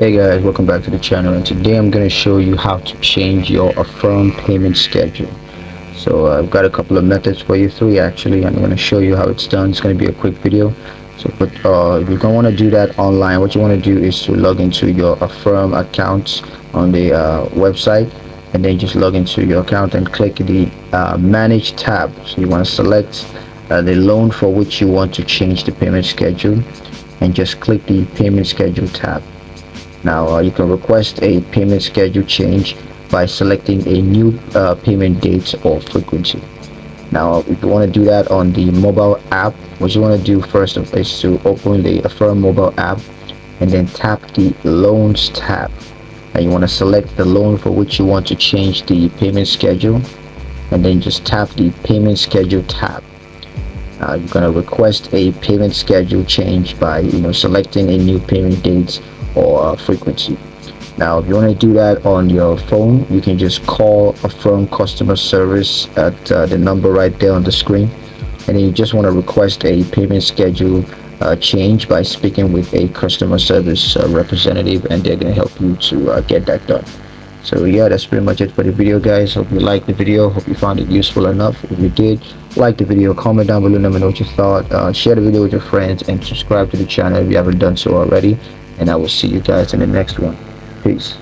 Hey guys, welcome back to the channel, and today I'm going to show you how to change your Affirm payment schedule. So I've got a couple of methods for you, three actually. I'm going to show you how it's done. It's going to be a quick video. So if you're going to want to do that online, what you want to do is to log into your Affirm account on the website, and then just log into your account and click the manage tab. So you want to select the loan for which you want to change the payment schedule, and just click the payment schedule tab. Now you can request a payment schedule change by selecting a new payment date or frequency. Now if you want to do that on the mobile app, what you want to do first is to open the Affirm mobile app and then tap the loans tab. Now you want to select the loan for which you want to change the payment schedule, and then just tap the payment schedule tab. You're going to request a payment schedule change by selecting a new payment date or frequency. Now if you want to do that on your phone, you can just call Affirm customer service at the number right there on the screen, and then you just want to request a payment schedule change by speaking with a customer service representative, and they're going to help you to get that done. So yeah, that's pretty much it for the video, guys. Hope you liked the video. Hope you found it useful enough. If you did, like the video, comment down below, let me know what you thought. Share the video with your friends, and subscribe to the channel if you haven't done so already. And I will see you guys in the next one. Peace.